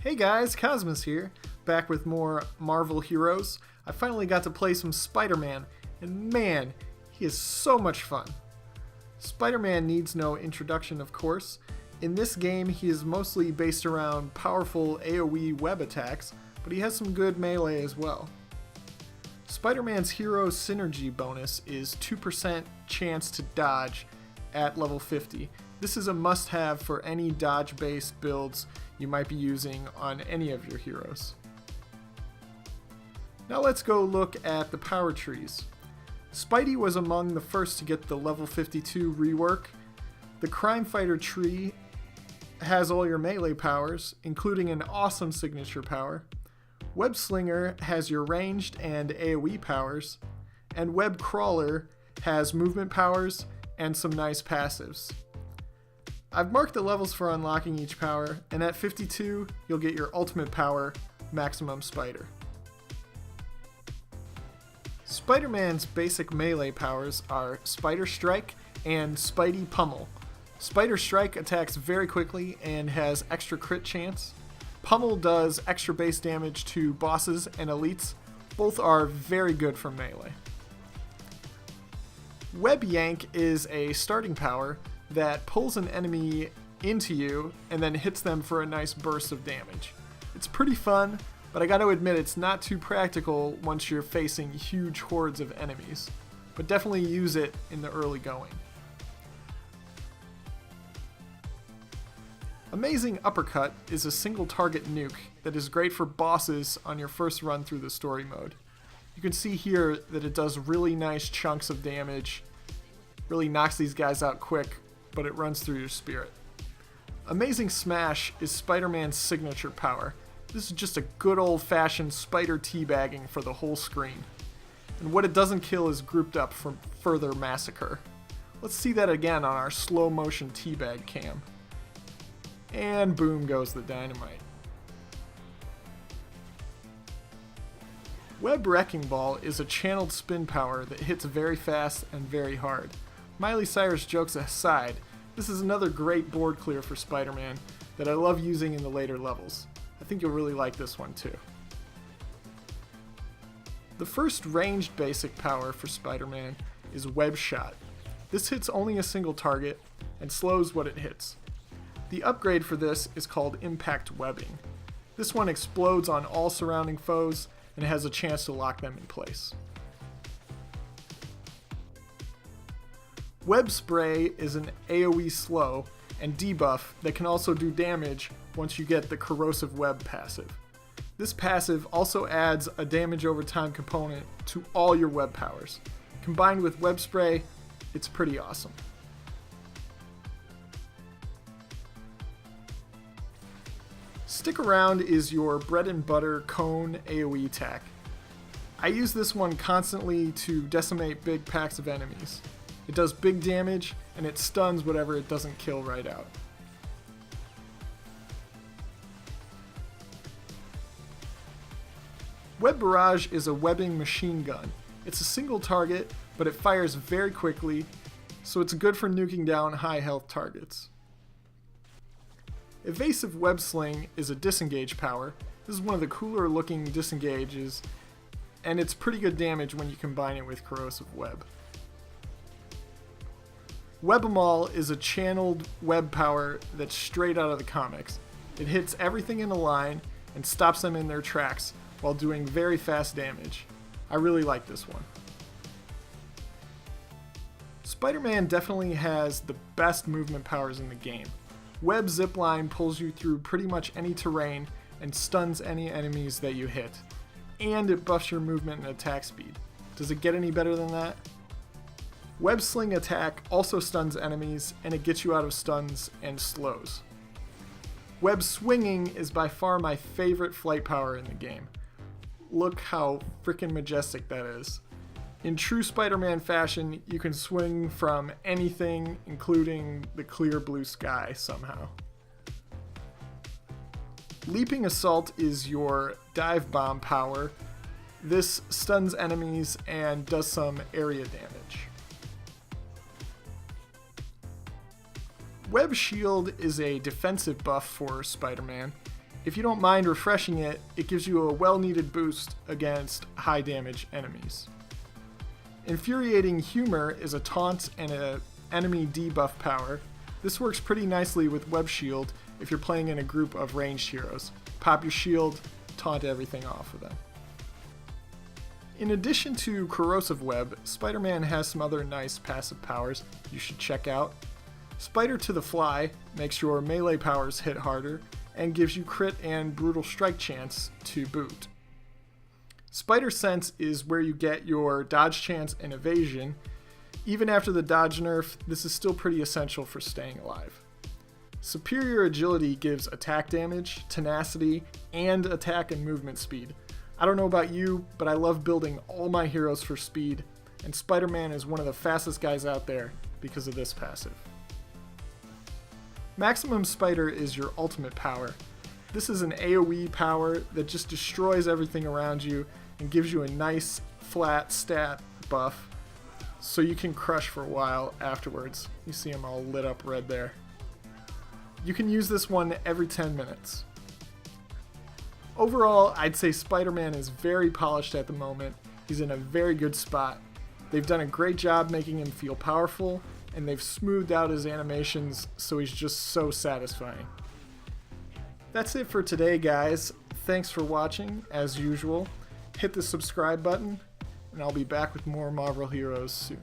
Hey guys, Cosmos here, back with more Marvel Heroes. I finally got to play some Spider-Man, and man, he is so much fun. Spider-Man needs no introduction, of course. In this game, he is mostly based around powerful AoE web attacks, but he has some good melee as well. Spider-Man's hero synergy bonus is 2% chance to dodge at level 50. This is a must-have for any dodge-based builds you might be using on any of your heroes. Now let's go look at the power trees. Spidey was among the first to get the level 52 rework. The Crime Fighter tree has all your melee powers, including an awesome signature power. Web Slinger has your ranged and AoE powers, and Web Crawler has movement powers and some nice passives. I've marked the levels for unlocking each power, and at 52, you'll get your ultimate power, Maximum Spider. Spider-Man's basic melee powers are Spider Strike and Spidey Pummel. Spider Strike attacks very quickly and has extra crit chance. Pummel does extra base damage to bosses and elites. Both are very good for melee. Web Yank is a starting power that pulls an enemy into you and then hits them for a nice burst of damage. It's pretty fun, but I gotta admit it's not too practical once you're facing huge hordes of enemies, but definitely use it in the early going. Amazing Uppercut is a single target nuke that is great for bosses on your first run through the story mode. You can see here that it does really nice chunks of damage, really knocks these guys out quick, but it runs through your spirit. Amazing Smash is Spider-Man's signature power. This is just a good old-fashioned spider teabagging for the whole screen. And what it doesn't kill is grouped up for further massacre. Let's see that again on our slow motion teabag cam. And boom goes the dynamite. Web Wrecking Ball is a channeled spin power that hits very fast and very hard. Miley Cyrus jokes aside, this is another great board clear for Spider-Man that I love using in the later levels. I think you'll really like this one too. The first ranged basic power for Spider-Man is Web Shot. This hits only a single target and slows what it hits. The upgrade for this is called Impact Webbing. This one explodes on all surrounding foes and has a chance to lock them in place. Web Spray is an AoE slow and debuff that can also do damage once you get the Corrosive Web passive. This passive also adds a damage over time component to all your web powers. Combined with Web Spray, it's pretty awesome. Stick Around is your bread and butter cone AoE attack. I use this one constantly to decimate big packs of enemies. It does big damage, and it stuns whatever it doesn't kill right out. Web Barrage is a webbing machine gun. It's a single target, but it fires very quickly, so it's good for nuking down high health targets. Evasive Web Sling is a disengage power. This is one of the cooler looking disengages, and it's pretty good damage when you combine it with Corrosive Web. Web-A-Mall is a channeled web power that's straight out of the comics. It hits everything in a line and stops them in their tracks while doing very fast damage. I really like this one. Spider-Man definitely has the best movement powers in the game. Web Zipline pulls you through pretty much any terrain and stuns any enemies that you hit. And it buffs your movement and attack speed. Does it get any better than that? Web Sling attack also stuns enemies, and it gets you out of stuns and slows. Web Swinging is by far my favorite flight power in the game. Look how freaking majestic that is. In true Spider-Man fashion, you can swing from anything, including the clear blue sky somehow. Leaping Assault is your dive bomb power. This stuns enemies and does some area damage. Web Shield is a defensive buff for Spider-Man, If you don't mind refreshing it, it gives you a well-needed boost against high damage enemies. Infuriating Humor is a taunt and an enemy debuff power. This works pretty nicely with Web Shield if you're playing in a group of ranged heroes. Pop your shield, taunt everything off of them. In addition to Corrosive Web, Spider-Man has some other nice passive powers you should check out. Spider to the Fly makes your melee powers hit harder and gives you crit and brutal strike chance to boot. Spider Sense is where you get your dodge chance and evasion. Even after the dodge nerf, this is still pretty essential for staying alive. Superior Agility gives attack damage, tenacity, and attack and movement speed. I don't know about you, but I love building all my heroes for speed, and Spider-Man is one of the fastest guys out there because of this passive. Maximum Spider is your ultimate power. This is an AoE power that just destroys everything around you and gives you a nice flat stat buff so you can crush for a while afterwards. You see them all lit up red there. You can use this one every 10 minutes. Overall, I'd say Spider-Man is very polished at the moment. He's in a very good spot. They've done a great job making him feel powerful, and they've smoothed out his animations so he's just so satisfying. That's it for today, guys. Thanks for watching, as usual. Hit the subscribe button, and I'll be back with more Marvel Heroes soon.